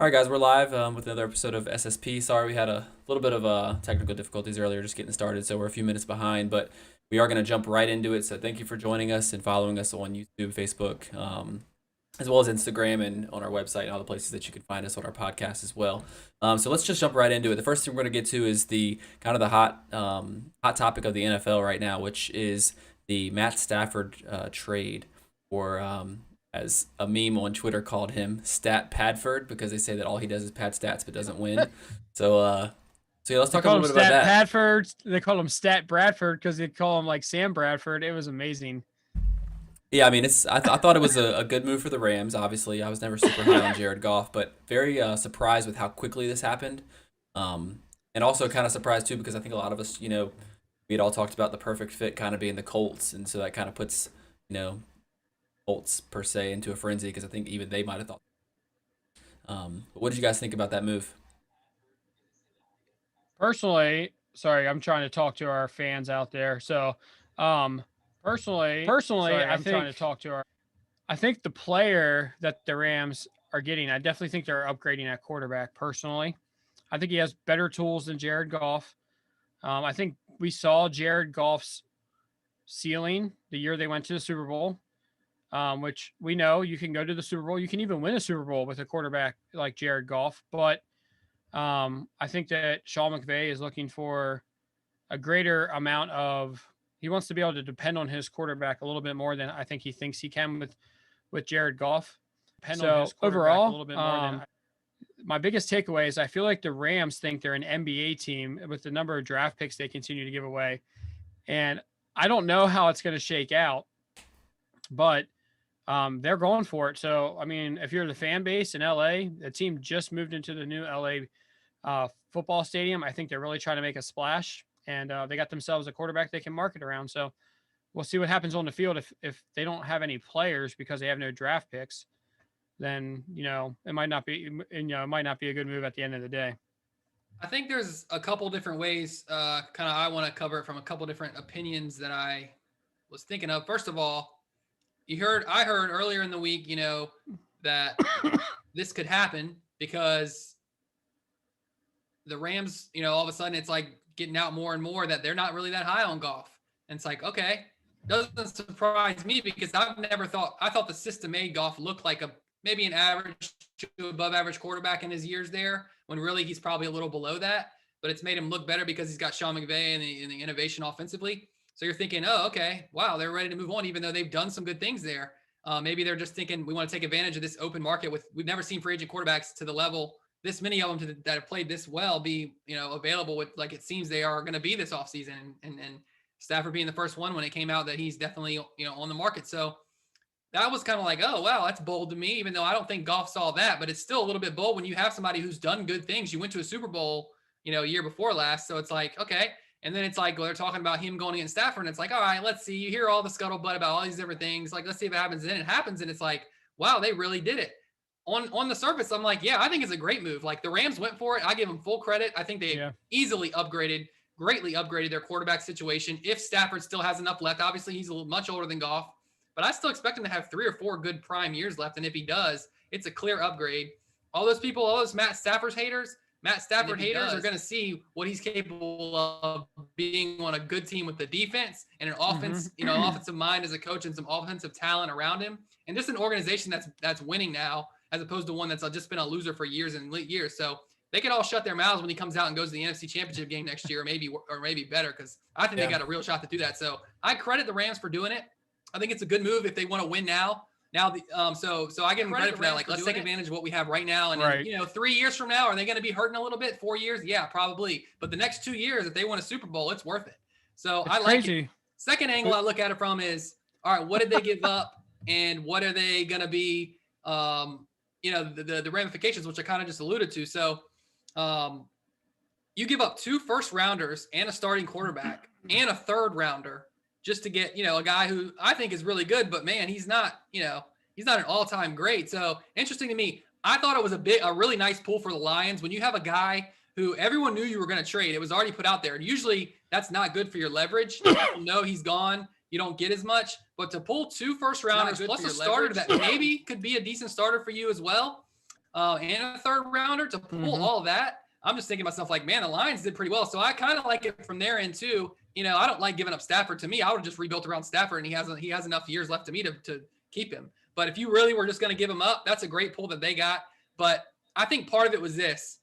All right, guys, we're live with another episode of SSP. Sorry, we had a little bit of technical difficulties earlier, just getting started, so we're a few minutes behind, but we are going to jump right into it. So thank you for joining us and following us on YouTube, Facebook, as well as Instagram and on our website and all the places that you can find us on our podcast as well. So let's just jump right into it. The first thing we're going to get to is the kind of the hot topic of the NFL right now, which is the Matt Stafford trade, or as a meme on Twitter called him, Stat Padford, because they say that all he does is pad stats but doesn't win. So, so yeah, let's They talk a call him little bit about Stat that. Padford. They call him Stat Bradford because they call him like Sam Bradford. It was amazing. Yeah, I mean, I thought it was a good move for the Rams. Obviously, I was never super high on Jared Goff, but very surprised with how quickly this happened, and also kind of surprised too because I think a lot of us, we had all talked about the perfect fit kind of being the Colts, and so that kind of puts, you know, Colts per se into a frenzy because I think even they might have thought. But what did you guys think about that move? Personally, sorry, I'm trying to talk to our fans out there. So, um, personally, Sorry, I I'm trying think to talk to our. I think the player that the Rams are getting, I definitely think they're upgrading at quarterback. Personally, I think he has better tools than Jared Goff. I think we saw Jared Goff's ceiling the year they went to the Super Bowl. Which we know you can go to the Super Bowl. You can even win a Super Bowl with a quarterback like Jared Goff. But I think that Sean McVay is looking for a greater amount of. He wants to be able to depend on his quarterback a little bit more than I think he thinks he can with Jared Goff. So overall, my biggest takeaway is I feel like the Rams think they're an NBA team with the number of draft picks they continue to give away, and I don't know how it's going to shake out, but they're going for it. So, I mean, if you're the fan base in LA, the team just moved into the new LA football stadium. I think they're really trying to make a splash, and they got themselves a quarterback they can market around. So, we'll see what happens on the field. If they don't have any players because they have no draft picks, then it might not be it might not be a good move at the end of the day. I think there's a couple different ways. Kind of, I want to cover it from a couple different opinions that I was thinking of. First of all, I heard earlier in the week, that this could happen because the Rams, all of a sudden it's like getting out more and more that they're not really that high on Goff. And it's like, okay, doesn't surprise me because I thought the system made Goff look like maybe an average to above average quarterback in his years there, when really he's probably a little below that. But it's made him look better because he's got Sean McVay and the innovation offensively. So you're thinking, oh, okay, wow, they're ready to move on, even though they've done some good things there. Maybe they're just thinking we want to take advantage of this open market. We've never seen free agent quarterbacks to the level, this many of them that have played this well, be available with, like it seems they are going to be this offseason. And Stafford being the first one when it came out that he's definitely on the market. So that was kind of like, oh wow, that's bold to me. Even though I don't think Goff saw that, but it's still a little bit bold when you have somebody who's done good things. You went to a Super Bowl, a year before last, so it's like okay. And then it's like, well, they're talking about him going against Stafford. And it's like, all right, let's see. You hear all the scuttlebutt about all these different things. Like, let's see if it happens. And then it happens. And it's like, wow, they really did it. On the surface, I'm like, yeah, I think it's a great move. Like the Rams went for it. I give them full credit. I think they easily greatly upgraded their quarterback situation. If Stafford still has enough left, obviously he's much older than Goff, but I still expect him to have 3 or 4 good prime years left. And if he does, it's a clear upgrade. All those Matt Stafford haters are going to see what he's capable of being on a good team with the defense and an offense, offensive mind as a coach and some offensive talent around him. And just an organization that's winning now, as opposed to one that's just been a loser for years and years. So they can all shut their mouths when he comes out and goes to the NFC Championship game next year, or maybe better, because I think they got a real shot to do that. So I credit the Rams for doing it. I think it's a good move if they want to win now. So I give them credit for that. Like, let's take advantage of what we have right now. And then, 3 years from now, are they going to be hurting a little bit? 4 years? Yeah, probably. But the next 2 years, if they win a Super Bowl, it's worth it. So I like it. Second angle I look at it from is, all right, what did they give up? And what are they going to be, the ramifications, which I kind of just alluded to. So you give up 2 first rounders and a starting quarterback and a third rounder just to get, a guy who I think is really good, but man, he's not an all-time great. So interesting to me. I thought it was a really nice pull for the Lions when you have a guy who everyone knew you were going to trade. It was already put out there. And usually that's not good for your leverage. People know he's gone. You don't get as much, but to pull 2 first rounders plus a starter that maybe could be a decent starter for you as well. and a third rounder to pull all that. I'm just thinking to myself, like, man, the Lions did pretty well. So I kind of like it from their end too. You know, I don't like giving up Stafford. To me, I would have just rebuilt around Stafford, and he has enough years left to me to keep him. But if you really were just going to give him up, that's a great pull that they got. But I think part of it was this.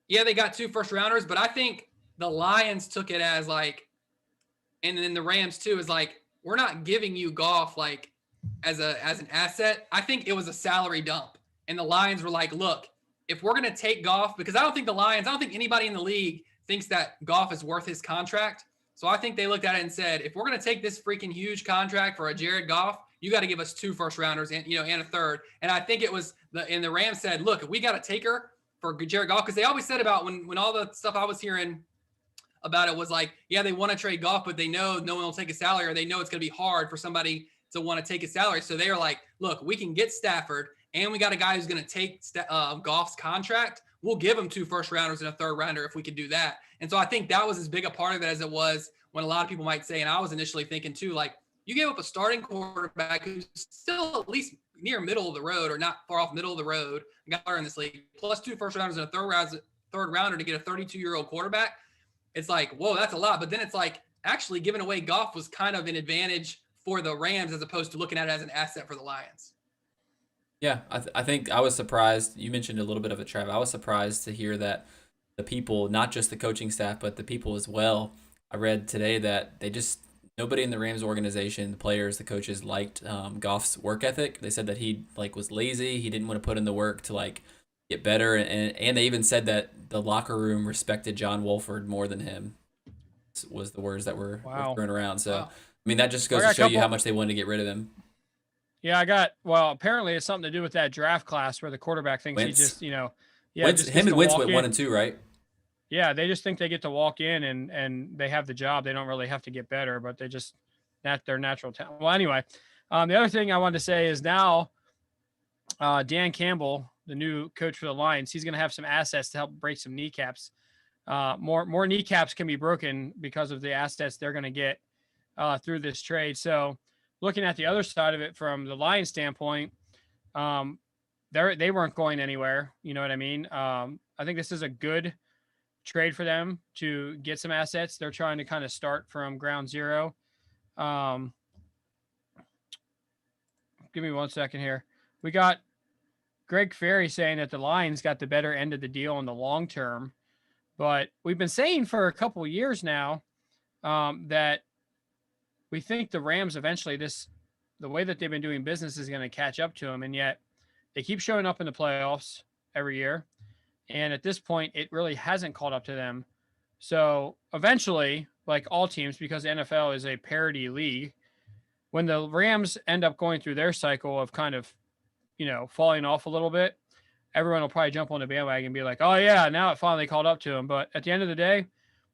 Yeah, they got 2 first rounders, but I think the Lions took it as like, and then the Rams too, is like, we're not giving you Goff like as an asset. I think it was a salary dump. And the Lions were like, look, if we're going to take Goff, because I don't think anybody in the league thinks that Goff is worth his contract. So I think they looked at it and said, if we're going to take this freaking huge contract for a Jared Goff, you got to give us 2 first rounders and a third. And I think it was the Rams said, look, if we got a taker for Jared Goff, because they always said about when all the stuff I was hearing about it was like, yeah, they want to trade Goff, but they know no one will take a salary, or they know it's going to be hard for somebody to want to take a salary. So they are like, look, we can get Stafford, and we got a guy who's going to take Goff's contract. We'll give him 2 first rounders and a third rounder if we could do that. And so I think that was as big a part of it as it was when a lot of people might say, and I was initially thinking too, like, you gave up a starting quarterback who's still at least near middle of the road, or not far off middle of the road, got in this league, plus 2 first rounders and a third rounder to get a 32-year-old quarterback. It's like, whoa, that's a lot. But then it's like, actually giving away Goff was kind of an advantage for the Rams as opposed to looking at it as an asset for the Lions. Yeah, I think I was surprised. You mentioned a little bit of it, Trav. I was surprised to hear that the people, not just the coaching staff, but the people as well. I read today that nobody in the Rams organization, the players, the coaches, liked Goff's work ethic. They said that he was lazy. He didn't want to put in the work to get better, and they even said that the locker room respected John Wolford more than him. Was the words that were thrown around. So I mean, that just goes to show you how much they wanted to get rid of him. Yeah, apparently it's something to do with that draft class where the quarterback thinks Wentz. he just, him and Wentz went 1 and 2, right? Yeah, they just think they get to walk in and they have the job. They don't really have to get better, but they just, that's their natural talent. Well, anyway, the other thing I wanted to say is now Dan Campbell, the new coach for the Lions, he's going to have some assets to help break some kneecaps. More kneecaps can be broken because of the assets they're going to get through this trade. So looking at the other side of it from the Lions standpoint, they weren't going anywhere. You know what I mean? I think this is a good trade for them to get some assets. They're trying to kind of start from ground zero. Give me 1 second here. We got Greg Ferry saying that the Lions got the better end of the deal in the long term, but we've been saying for a couple of years now that we think the Rams eventually, the way that they've been doing business is going to catch up to them, and yet they keep showing up in the playoffs every year. And at this point, it really hasn't caught up to them. So eventually, like all teams, because the NFL is a parity league, when the Rams end up going through their cycle of kind of, falling off a little bit, everyone will probably jump on the bandwagon and be like, oh yeah, now it finally caught up to them. But at the end of the day,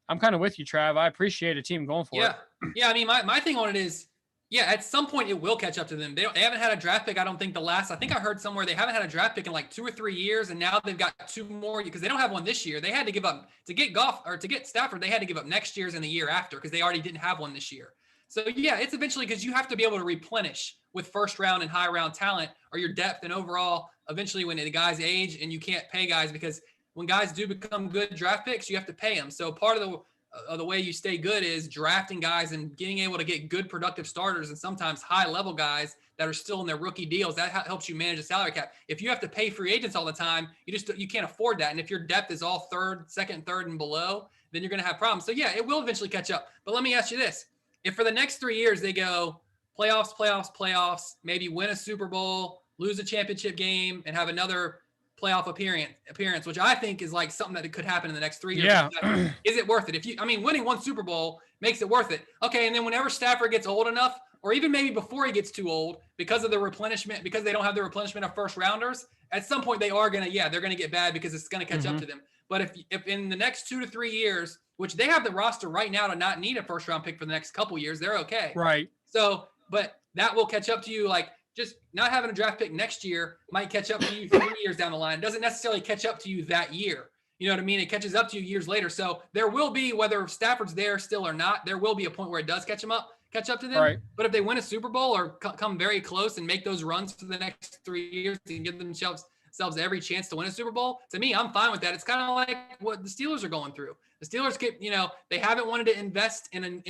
I'm kind of with you, Trav. I appreciate a team going for it. Yeah. I mean, my thing on it is, yeah, at some point it will catch up to them. They haven't had a draft pick. I don't think I think I heard somewhere they haven't had a draft pick in like 2 or 3 years. And now they've got 2 more because they don't have one this year. They had to give up to get Goff or to get Stafford. They had to give up next year's and the year after because they already didn't have one this year. So yeah, it's eventually because you have to be able to replenish with first round and high round talent or your depth and overall eventually when the guys age and you can't pay guys because when guys do become good draft picks, you have to pay them. So part of the way you stay good is drafting guys and being able to get good productive starters and sometimes high level guys that are still in their rookie deals. That helps you manage a salary cap. If you have to pay free agents all the time, you can't afford that. And if your depth is all second, third and below, then you're going to have problems. So yeah, it will eventually catch up. But let me ask you this. If for the next 3 years they go playoffs, maybe win a Super Bowl, lose a championship game and have another playoff appearance, which I think is like something that could happen in the next 3 years. Yeah. Is it worth it? Winning 1 Super Bowl makes it worth it. Okay. And then whenever Stafford gets old enough, or even maybe before he gets too old, because of the replenishment, because they don't have the replenishment of first rounders, at some point they're going to get bad because it's going to catch up to them. But if in the next 2 to 3 years, which they have the roster right now to not need a first round pick for the next couple years, they're okay. Right. So, but that will catch up to you. Like just not having a draft pick next year might catch up to you 3 years down the line. It doesn't necessarily catch up to you that year. You know what I mean? It catches up to you years later. So there will be, whether Stafford's there still or not, there will be a point where it does catch up to them. Right. But if they win a Super Bowl or come very close and make those runs for the next 3 years and give themselves themselves every chance to win a Super Bowl, to me, I'm fine with that. It's kind of like what the Steelers are going through. The Steelers get, they haven't wanted to invest in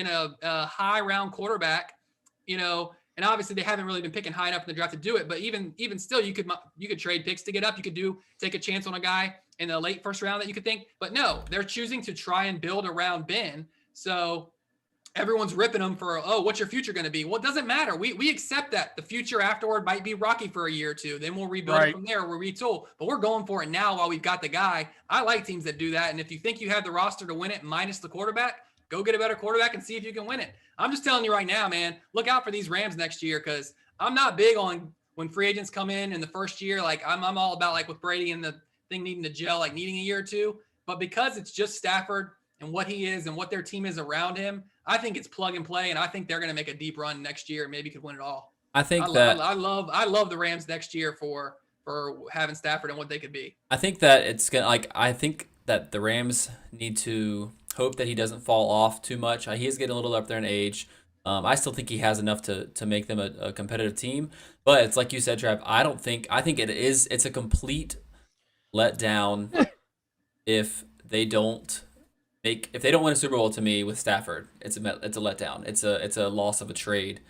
a high round quarterback, and obviously they haven't really been picking high enough in the draft to do it. But even still, you could trade picks to get up. You could take a chance on a guy in the late first round that you could think. But no, they're choosing to try and build around Ben. So everyone's ripping them for, what's your future going to be? Well, it doesn't matter. We accept that the future afterward might be rocky for a year or two. Then we'll rebuild it from there. We'll retool. But we're going for it now while we've got the guy. I like teams that do that. And if you think you have the roster to win it minus the quarterback, go get a better quarterback and see if you can win it. I'm just telling you right now, man, look out for these Rams next year, because I'm not big on when free agents come in the first year. Like I'm all about, like with Brady and the thing needing to gel, like needing a year or two. But because it's just Stafford and what he is and what their team is around him, I think it's plug and play, and I think they're going to make a deep run next year and maybe could win it all. I think I love the Rams next year for having Stafford and what they could be. I think that I think that the Rams need to hope that he doesn't fall off too much. He is getting a little up there in age. I still think he has enough to make them a competitive team, but it's like you said, Trav. I think it's a complete letdown if they don't win a Super Bowl. To me, with Stafford, it's a letdown. It's a loss of a trade.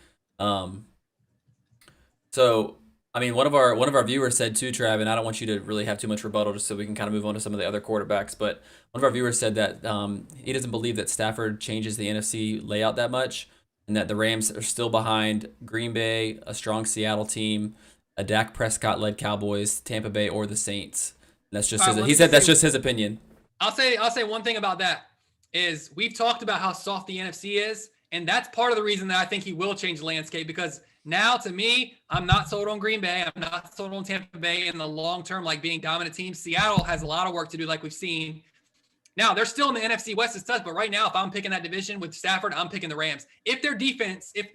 So I mean, one of our viewers said too, Trav, and I don't want you to really have too much rebuttal, just so we can kind of move on to some of the other quarterbacks. But one of our viewers said that he doesn't believe that Stafford changes the NFC layout that much, and that the Rams are still behind Green Bay, a strong Seattle team, a Dak Prescott-led Cowboys, Tampa Bay, or the Saints. And that's just he said that's just his opinion. I'll say one thing about that is we've talked about how soft the NFC is, and that's part of the reason that I think he will change the landscape, because now, to me, I'm not sold on Green Bay. I'm not sold on Tampa Bay in the long term, like being dominant teams. Seattle has a lot of work to do, like we've seen. Now, they're still in the NFC West as such, but right now, if I'm picking that division with Stafford, I'm picking the Rams. If their defense, if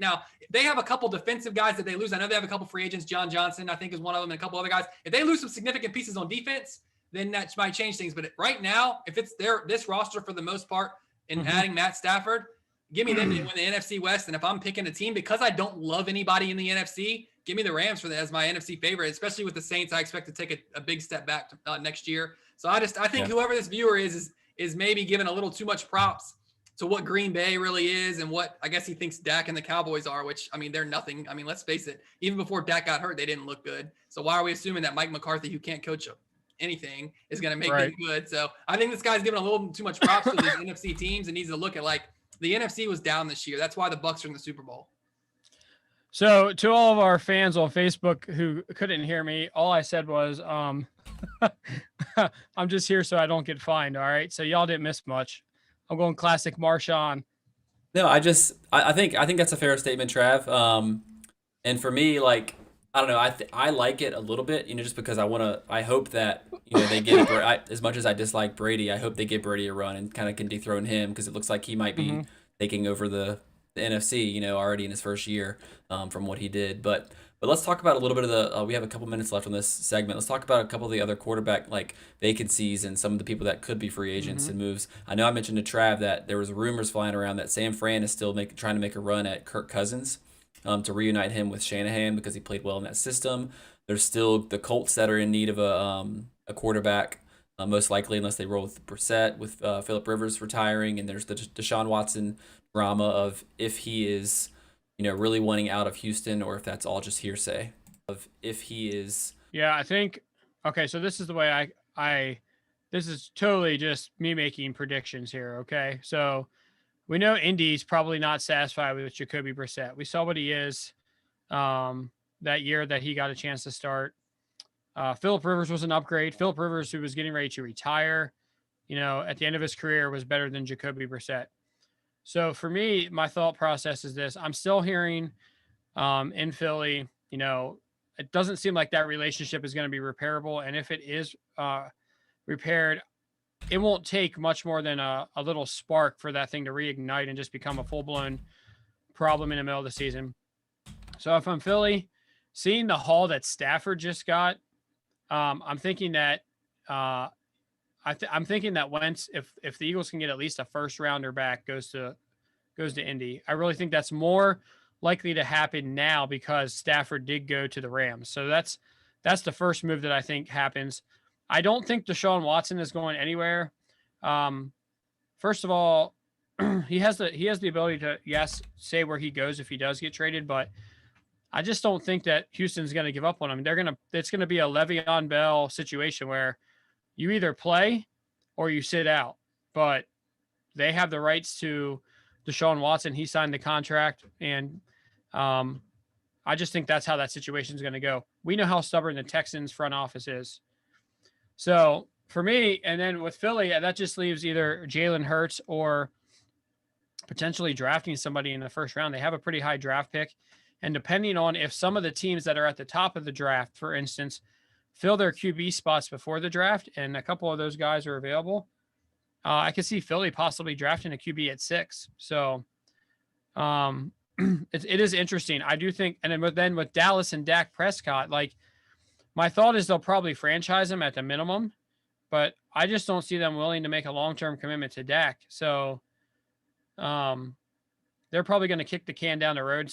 they have a couple defensive guys that they lose, I know they have a couple free agents. John Johnson, I think, is one of them, and a couple other guys. If they lose some significant pieces on defense, then that might change things. But right now, if it's this roster for the most part, and adding Matt Stafford, give me them to win the NFC West. And if I'm picking a team, because I don't love anybody in the NFC, give me the Rams as my NFC favorite, especially with the Saints. I expect to take a big step back next year. So I think whoever this viewer is maybe giving a little too much props to what Green Bay really is and what I guess he thinks Dak and the Cowboys are, which, I mean, they're nothing. I mean, let's face it. Even before Dak got hurt, they didn't look good. So why are we assuming that Mike McCarthy, who can't coach anything, is going to make them good? So I think this guy's giving a little too much props to these NFC teams and needs to look at, like, the NFC was down this year. That's why the Bucs are in the Super Bowl. So to all of our fans on Facebook who couldn't hear me, all I said was, I'm just here so I don't get fined. All right. So y'all didn't miss much. I'm going classic Marshawn. No, I think that's a fair statement, Trav. And for me, like, I don't know, I like it a little bit, just because I hope that, they get as much as I dislike Brady, I hope they give Brady a run and kind of can dethrone him, because it looks like he might be taking over the NFC, already in his first year, from what he did. But let's talk about a little bit of the. We have a couple minutes left on this segment. Let's talk about a couple of the other quarterback vacancies and some of the people that could be free agents and moves. I know I mentioned to Trav that there was rumors flying around that Sam Fran is still trying to make a run at Kirk Cousins, to reunite him with Shanahan, because he played well in that system. There's still the Colts that are in need of a quarterback, most likely, unless they roll with Brissett, with Phillip Rivers retiring, and there's the Deshaun Watson drama of if he is, really wanting out of Houston, or if that's all just hearsay. Yeah, I think. Okay, so this is the way this is totally just me making predictions here. Okay, so we know Indy's probably not satisfied with Jacoby Brissett. We saw what he is that year that he got a chance to start. Phillip Rivers was an upgrade. Phillip Rivers, who was getting ready to retire, at the end of his career, was better than Jacoby Brissett. So for me, my thought process is this. I'm still hearing in Philly, it doesn't seem like that relationship is going to be repairable. And if it is repaired, it won't take much more than a little spark for that thing to reignite and just become a full-blown problem in the middle of the season. So if I'm Philly, seeing the haul that Stafford just got, I'm thinking that I'm thinking that Wentz, if the Eagles can get at least a first rounder back, goes to Indy. I really think that's more likely to happen now because Stafford did go to the Rams. So that's That's the first move that I think happens. I don't think Deshaun Watson is going anywhere. First of all, he has the ability to, yes, say where he goes if he does get traded, but I just don't think that Houston's going to give up on him. It's going to be a Le'Veon Bell situation where you either play or you sit out. But they have the rights to Deshaun Watson. He signed the contract, and I just think that's how that situation is going to go. We know how stubborn the Texans front office is. So for me, and then with Philly, that just leaves either Jalen Hurts or potentially drafting somebody in the first round. They have a pretty high draft pick. And depending on if some of the teams that are at the top of the draft, for instance, fill their QB spots before the draft, and a couple of those guys are available, I could see Philly possibly drafting a QB at 6. So it is interesting. I do think, and then with Dallas and Dak Prescott, like my thought is they'll probably franchise him at the minimum, but I just don't see them willing to make a long-term commitment to Dak. So they're probably going to kick the can down the road,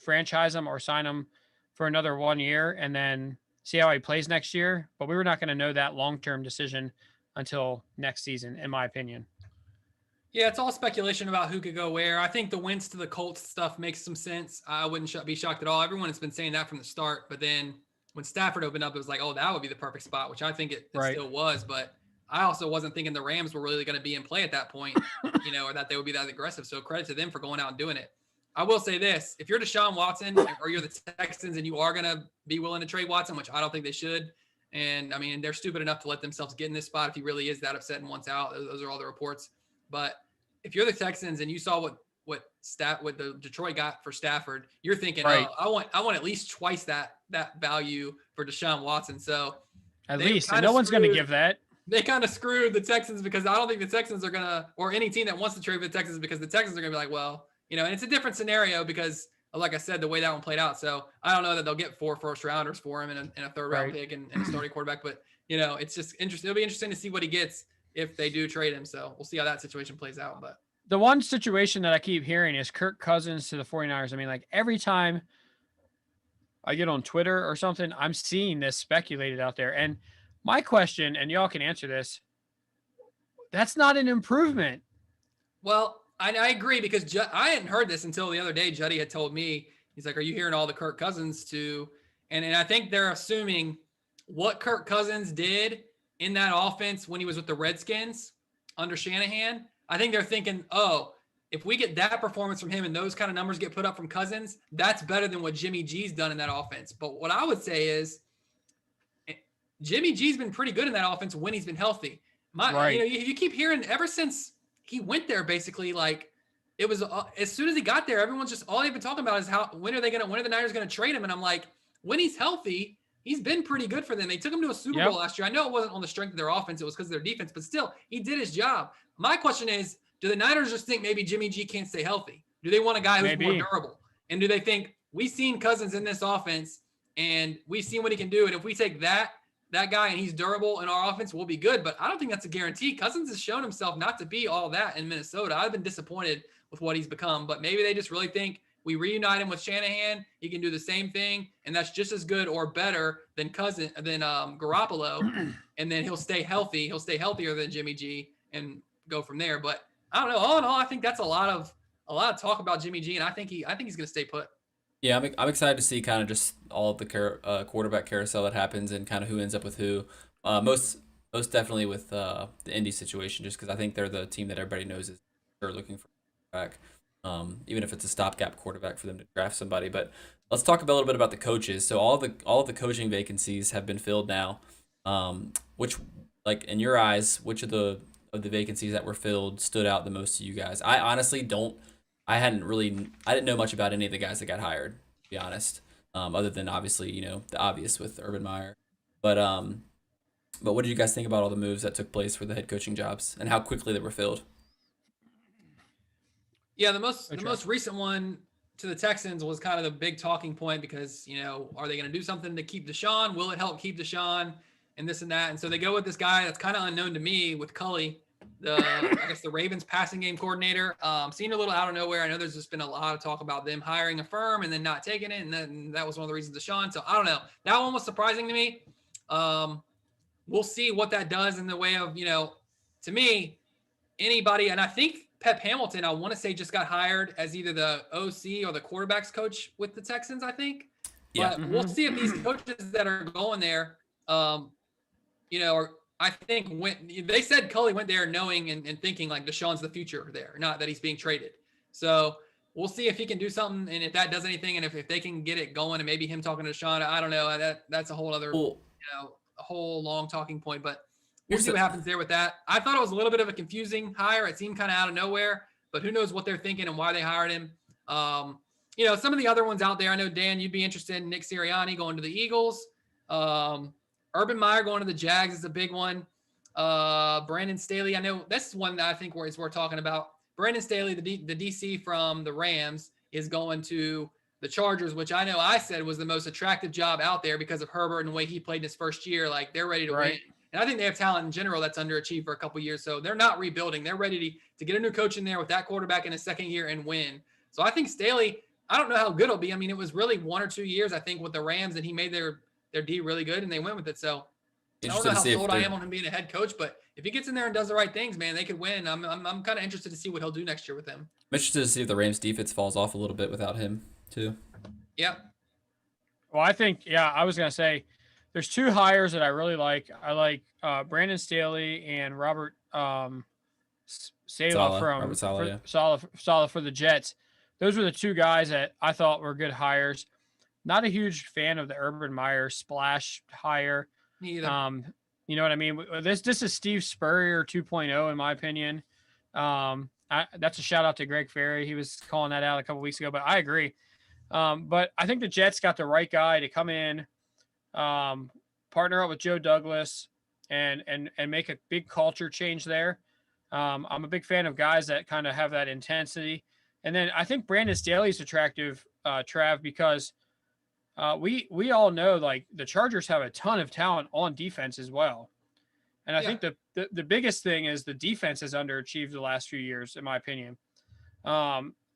franchise him or sign him for another 1 year and then see how he plays next year. But we were not going to know that long-term decision until next season, in my opinion. Yeah, it's all speculation about who could go where. I think the Wentz to the Colts stuff makes some sense. I wouldn't be shocked at all. Everyone has been saying that from the start. But then when Stafford opened up, it was like, oh, that would be the perfect spot, which I think it still was. But I also wasn't thinking the Rams were really going to be in play at that point, or that they would be that aggressive. So credit to them for going out and doing it. I will say this. If you're Deshaun Watson or you're the Texans and you are going to be willing to trade Watson, which I don't think they should, and I mean, they're stupid enough to let themselves get in this spot if he really is that upset and wants out. Those are all the reports. But if you're the Texans and you saw what the Detroit got for Stafford, you're thinking, right. Oh, I want at least twice that value for Deshaun Watson. So at least, and no one's going to give that. They kind of screwed the Texans because I don't think the Texans are going to, or any team that wants to trade for the Texans, because the Texans are going to be like, well, and it's a different scenario because, like I said, the way that one played out. So I don't know that they'll get 4 first rounders for him and a third round pick and a starting quarterback. But, it's just interesting. It'll be interesting to see what he gets if they do trade him. So we'll see how that situation plays out. But the one situation that I keep hearing is Kirk Cousins to the 49ers. I mean, like every time I get on Twitter or something, I'm seeing this speculated out there. And my question, and y'all can answer this, that's not an improvement. Well, I agree because I hadn't heard this until the other day. Juddy had told me, he's like, are you hearing all the Kirk Cousins to? And I think they're assuming what Kirk Cousins did in that offense when he was with the Redskins under Shanahan. I think they're thinking, oh, if we get that performance from him and those kind of numbers get put up from Cousins, that's better than what Jimmy G's done in that offense. But what I would say is Jimmy G's been pretty good in that offense when he's been healthy. You keep hearing ever since he went there, basically, like it was as soon as he got there, everyone's just all they've been talking about is when are the Niners going to trade him? And I'm like, when he's healthy, he's been pretty good for them. They took him to a Super Bowl last year. I know it wasn't on the strength of their offense. It was because of their defense, but still he did his job. My question is, do the Niners just think maybe Jimmy G can't stay healthy? Do they want a guy who's more durable? And do they think we've seen Cousins in this offense and we've seen what he can do? And if we take that guy and he's durable in our offense, we'll be good. But I don't think that's a guarantee. Cousins has shown himself not to be all that in Minnesota. I've been disappointed with what he's become, but maybe they just really think we reunite him with Shanahan. He can do the same thing. And that's just as good or better than Garoppolo. And then he'll stay healthy. He'll stay healthier than Jimmy G and go from there. But I don't know. All in all, I think that's a lot of talk about Jimmy G, and I think he's going to stay put. Yeah, I'm excited to see kind of just all of the quarterback carousel that happens and kind of who ends up with who. Most definitely with the Indy situation, just because I think they're the team that everybody knows is they're looking for a quarterback, even if it's a stopgap quarterback for them to draft somebody. But let's talk a little bit about the coaches. So all of the coaching vacancies have been filled now. Which, like in your eyes, which of the vacancies that were filled stood out the most to you guys? I honestly don't. I didn't know much about any of the guys that got hired, to be honest. Other than obviously, the obvious with Urban Meyer. But what did you guys think about all the moves that took place for the head coaching jobs and how quickly they were filled? Yeah, the most recent one to the Texans was kind of the big talking point because, are they going to do something to keep Deshaun? Will it help keep Deshaun? And this and that. And so they go with this guy that's kind of unknown to me with Culley. I guess the Ravens passing game coordinator. Seemed a little out of nowhere. I know there's just been a lot of talk about them hiring a firm and then not taking it, and then that was one of the reasons Deshaun. So I don't know. That one was surprising to me. We'll see what that does in the way of, to me, anybody. And I think Pep Hamilton, I want to say, just got hired as either the OC or the quarterbacks coach with the Texans, I think. Yeah. But we'll see if these coaches that are going there, or I think they said Culley went there knowing and thinking like Deshaun's the future there, not that he's being traded. So we'll see if he can do something and if that does anything, and if they can get it going, and maybe him talking to Deshaun, I don't know. That's a whole other, a whole long talking point, but we'll see what happens there with that. I thought it was a little bit of a confusing hire. It seemed kind of out of nowhere, but who knows what they're thinking and why they hired him. Some of the other ones out there, I know, Dan, you'd be interested in Nick Sirianni going to the Eagles. Urban Meyer going to the Jags is a big one. Brandon Staley, I know that's one that I think is worth talking about. Brandon Staley, the DC from the Rams, is going to the Chargers, which I know I said was the most attractive job out there because of Herbert and the way he played in his first year. Like, they're ready to win. And I think they have talent in general that's underachieved for a couple of years. So they're not rebuilding. They're ready to get a new coach in there with that quarterback in his second year and win. So I think Staley, I don't know how good it'll be. I mean, it was really 1 or 2 years, I think, with the Rams, and he made their D really good, and they went with it. So I don't know how sold I am on him being a head coach, but if he gets in there and does the right things, man, they could win. I'm kind of interested to see what he'll do next year with them. I'm interested to see if the Rams defense falls off a little bit without him too. Yeah. Well, I think, I was going to say there's 2 hires that I really like. I like Brandon Staley and Robert Saleh for the Jets. Those were the 2 guys that I thought were good hires. Not a huge fan of the Urban Meyer splash hire. Neither. You know what I mean? This is Steve Spurrier 2.0 in my opinion. That's a shout out to Greg Ferry. He was calling that out a couple weeks ago, but I agree. But I think the Jets got the right guy to come in, partner up with Joe Douglas, and make a big culture change there. I'm a big fan of guys that kind of have that intensity. And then I think Brandon Staley is attractive, Trav, because we all know like the Chargers have a ton of talent on defense as well. And I think the biggest thing is the defense has underachieved the last few years, in my opinion.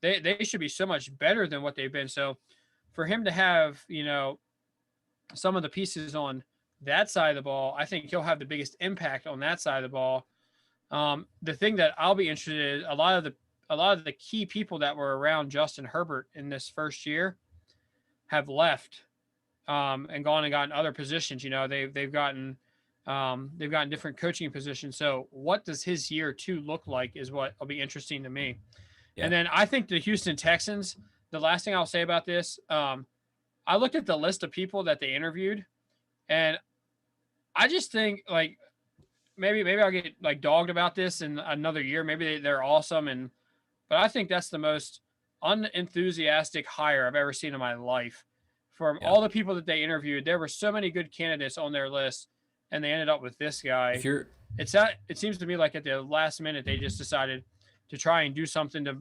They should be so much better than what they've been. So for him to have, some of the pieces on that side of the ball, I think he'll have the biggest impact on that side of the ball. The thing that I'll be interested in, a lot of the key people that were around Justin Herbert in this first year have left and gone and gotten other positions. They've gotten different coaching positions. So what does his year 2 look like is what will be interesting to me. Yeah. And then I think the Houston Texans, the last thing I'll say about this, I looked at the list of people that they interviewed, and I just think like maybe I'll get like dogged about this in another year. Maybe they're awesome, but I think that's the most unenthusiastic hire I've ever seen in my life. From all the people that they interviewed, there were so many good candidates on their list, and they ended up with this guy. It seems to me like at the last minute they just decided to try and do something to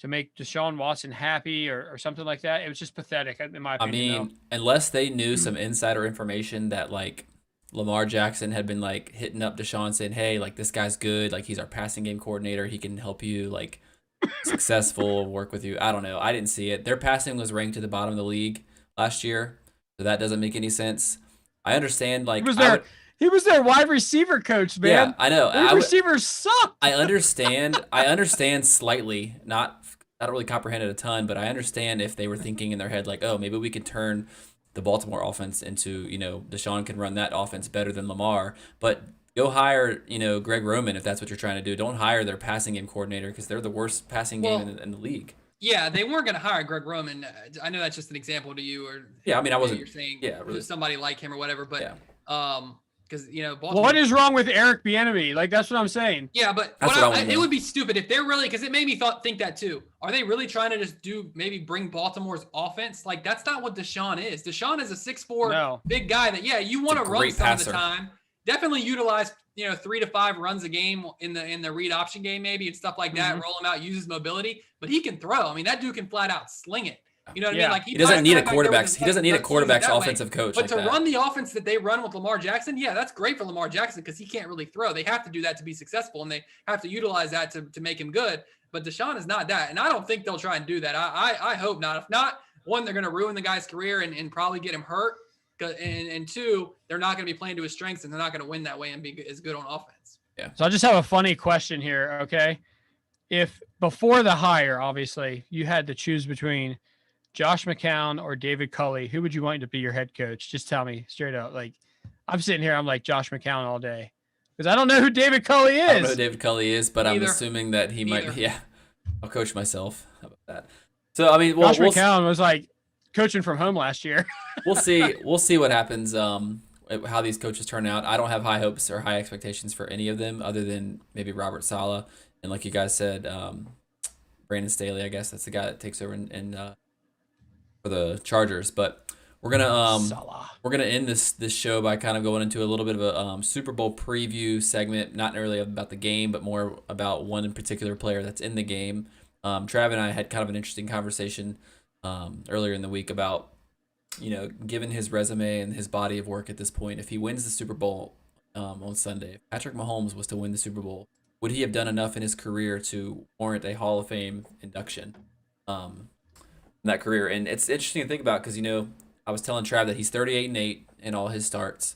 make Deshaun Watson happy or something like that. It was just pathetic, in my opinion. I mean, unless they knew some insider information that like Lamar Jackson had been like hitting up Deshaun saying, hey, like this guy's good. Like he's our passing game coordinator. He can help you like successful, work with you. I don't know. I didn't see it. Their passing was ranked to the bottom of the league last year. So that doesn't make any sense. I understand like he was their wide receiver coach, man. Yeah, I know. Wide receivers suck. I understand slightly. I don't really comprehend it a ton, but I understand if they were thinking in their head like, oh, maybe we could turn the Baltimore offense into, Deshaun can run that offense better than Lamar. But go hire, Greg Roman if that's what you're trying to do. Don't hire their passing game coordinator because they're the worst passing game in the league. Yeah, they weren't going to hire Greg Roman. I know that's just an example to you, or I mean, I wasn't. You're saying really. Somebody like him or whatever, but because Baltimore, what is wrong with Eric Bieniemy? Like that's what I'm saying. Yeah, but it would be stupid if they're really, because it made me think that too. Are they really trying to just maybe bring Baltimore's offense? Like that's not what Deshaun is. Deshaun is a 6'4" big guy that you want to run some of the time. Definitely utilize 3 to 5 runs a game in the read option game maybe and stuff like that. Roll him out, use his mobility, but he can throw. I mean that dude can flat out sling it. You know what I mean? Yeah. Like He doesn't need a ties back there with quarterback's. his He doesn't need a legs, use it quarterback's that way. offensive coach But like to that. run the offense that they run with Lamar Jackson, yeah, that's great for Lamar Jackson because he can't really throw. They have to do that to be successful, and they have to utilize that to make him good. But Deshaun is not that, and I don't think they'll try and do that. I hope not. If not, one, they're going to ruin the guy's career and probably get him hurt. And two, they're not going to be playing to his strengths, and they're not going to win that way and be as good on offense. Yeah. So I just have a funny question here. Okay. If before the hire, obviously, you had to choose between Josh McCown or David Culley, who would you want to be your head coach? Just tell me straight up. Like, I'm sitting here, I'm like Josh McCown all day because I don't know who David Culley I don't know who is. David Culley is, but I'm Neither. assuming that he might. Neither. Yeah, I'll coach myself. How about that? So I mean, Josh McCown was like coaching from home last year. we'll see. We'll see what happens. How these coaches turn out. I don't have high hopes or high expectations for any of them, other than maybe Robert Saleh and, like you guys said, Brandon Staley. I guess that's the guy that takes over for the Chargers. But we're gonna end this show by kind of going into a little bit of a Super Bowl preview segment, not really about the game, but more about one in particular player that's in the game. Trav and I had kind of an interesting conversation earlier in the week about, given his resume and his body of work at this point, if he wins the Super Bowl on Sunday, if Patrick Mahomes was to win the Super Bowl, would he have done enough in his career to warrant a Hall of Fame induction in that career? And it's interesting to think about because, I was telling Trav that he's 38-8 in all his starts.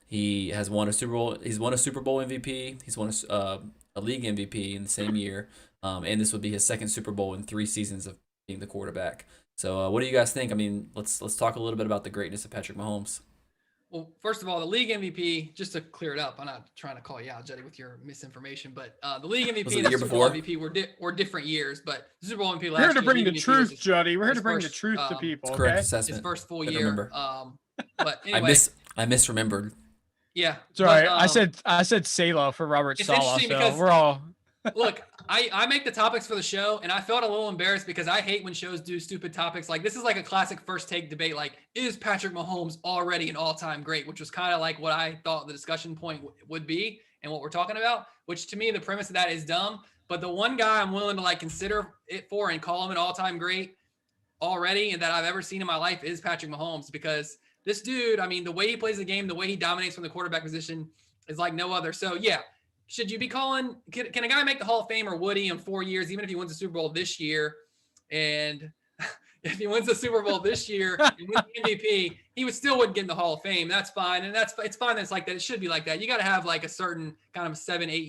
He has won a Super Bowl. He's won a Super Bowl MVP. He's won a league MVP in the same year. And this would be his second Super Bowl in 3 seasons of being the quarterback. So what do you guys think? I mean, let's talk a little bit about the greatness of Patrick Mahomes. Well, first of all, the league MVP, just to clear it up, I'm not trying to call you out, Jetty, with your misinformation, but the league MVP Was it and the the year Super Bowl before? MVP were different years, but the Super Bowl MVP We're here last to year, bring the league MVP truth, was Juddy. We're here to his bring the first, truth to people. It's correct Okay. assessment. his first full Gotta year. remember. But anyway, I misremembered. yeah. Sorry, but, I said Salah for Robert it's Saleh, interesting so because- we're all. Look, I make the topics for the show, and I felt a little embarrassed because I hate when shows do stupid topics. Like, this is like a classic first take debate. Like, is Patrick Mahomes already an all-time great? Which was kind of like what I thought the discussion point would be and what we're talking about, which to me, the premise of that is dumb. But the one guy I'm willing to like consider it for and call him an all-time great already and that I've ever seen in my life is Patrick Mahomes, because this dude, I mean, the way he plays the game, the way he dominates from the quarterback position is like no other. So yeah. Should you be calling, can a guy make the Hall of Fame, or would he in 4 years, even if he wins the Super Bowl this year? And if he wins the Super Bowl this year and wins the MVP, he wouldn't get in the Hall of Fame. That's fine. And it's fine that it's like that. It should be like that. You got to have like a certain kind of 7-8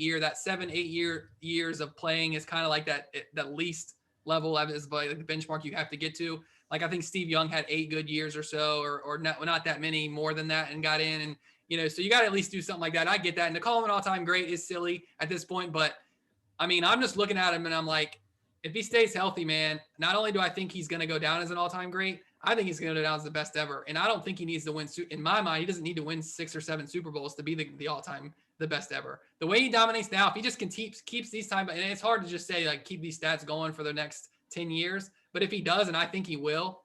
years of playing is kind of like that least level is like the benchmark you have to get to. Like, I think Steve Young had 8 good years or so, or not that many more than that, and got in. And, so you got to at least do something like that. I get that. And to call him an all-time great is silly at this point. But, I mean, I'm just looking at him and I'm like, if he stays healthy, man, not only do I think he's going to go down as an all-time great, I think he's going to go down as the best ever. And I don't think he needs to win. In my mind, he doesn't need to win 6 or 7 Super Bowls to be the all-time, the best ever. The way he dominates now, if he just keeps these time, and it's hard to just say, like, keep these stats going for the next 10 years. But if he does, and I think he will,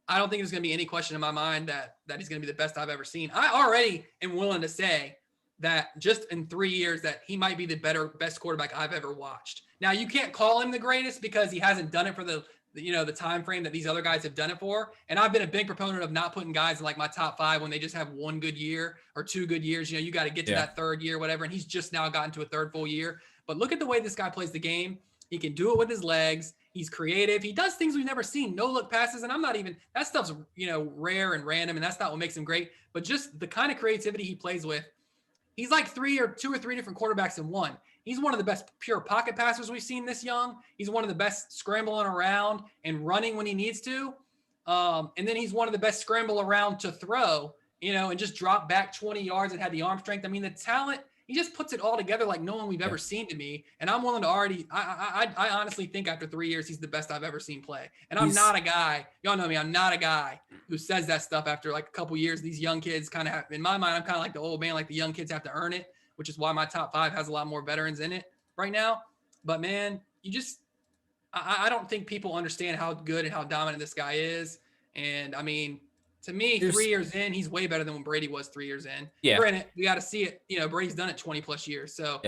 I don't think there's going to be any question in my mind that he's going to be the best I've ever seen. I already am willing to say that just in 3 years that he might be the best quarterback I've ever watched. Now, you can't call him the greatest because he hasn't done it for the time frame that these other guys have done it for. And I've been a big proponent of not putting guys in like my top 5 when they just have 1 good year or 2 good years. You got to get to that 3rd year, whatever. And he's just now gotten to a 3rd full year. But look at the way this guy plays the game. He can do it with his legs. He's creative. He does things we've never seen. No look passes. And that stuff's, rare and random. And that's not what makes him great. But just the kind of creativity he plays with. He's like 2 or 3 different quarterbacks in one. He's one of the best pure pocket passers we've seen this young. He's one of the best scrambling around and running when he needs to. And then he's one of the best scramble around to throw, and just drop back 20 yards and had the arm strength. I mean, the talent, he just puts it all together like no one we've ever seen to me. And I'm willing to I honestly think after 3 years, he's the best I've ever seen play. And I'm not a guy, y'all know me, I'm not a guy who says that stuff after like a couple years. These young kids kind of have, in my mind, I'm kind of like the old man, like the young kids have to earn it, which is why my top 5 has a lot more veterans in it right now. But man, I don't think people understand how good and how dominant this guy is. And I mean, to me, 3 years in, he's way better than when Brady was 3 years in. Yeah. Granted, we got to see it. Brady's done it 20 plus years. So,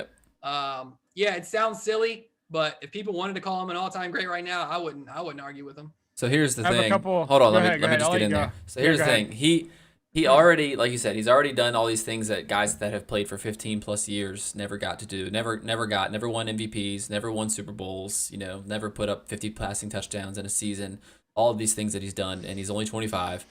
it sounds silly, but if people wanted to call him an all-time great right now, I wouldn't argue with him. So here's the I have a thing. couple. Hold on, Go let ahead. me Go ahead. just I'll let get you in go. there. So Yeah, here's go the ahead. thing. He already, like you said, he's already done all these things that guys that have played for 15 plus years never got to do. Never won MVPs, never won Super Bowls, never put up 50 passing touchdowns in a season. All of these things that he's done, and he's only 25.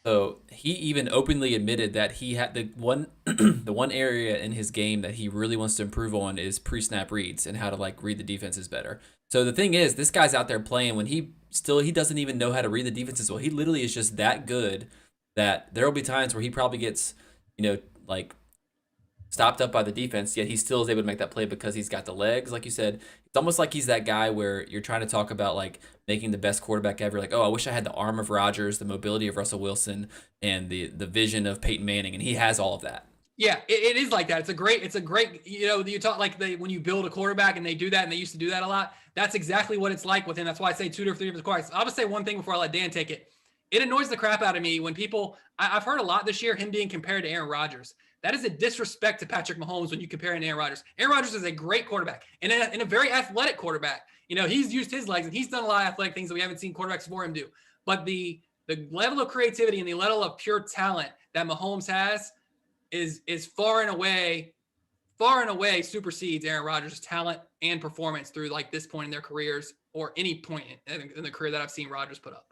So he even openly admitted that he had the one the one area in his game that he really wants to improve on is pre-snap reads and how to like read the defenses better. So the thing is, this guy's out there playing when he doesn't even know how to read the defenses well. He literally is just that good that there will be times where he probably gets, like stopped up by the defense, yet he still is able to make that play because he's got the legs. Like you said, it's almost like he's that guy where you're trying to talk about like making the best quarterback ever. Like, oh, I wish I had the arm of Rodgers, the mobility of Russell Wilson, and the vision of Peyton Manning, and he has all of that. Yeah, it is like that. It's a great, you talk like when you build a quarterback and they do that and they used to do that a lot. That's exactly what it's like with him. That's why I say 2 to 3 different quarterbacks. I'll just say one thing before I let Dan take it. It annoys the crap out of me when I've heard a lot this year, him being compared to Aaron Rodgers. That is a disrespect to Patrick Mahomes when you compare him to Aaron Rodgers. Aaron Rodgers is a great quarterback and a very athletic quarterback. He's used his legs and he's done a lot of athletic things that we haven't seen quarterbacks before him do. But the level of creativity and the level of pure talent that Mahomes has is far and away supersedes Aaron Rodgers' talent and performance through like this point in their careers or any point in the career that I've seen Rodgers put up.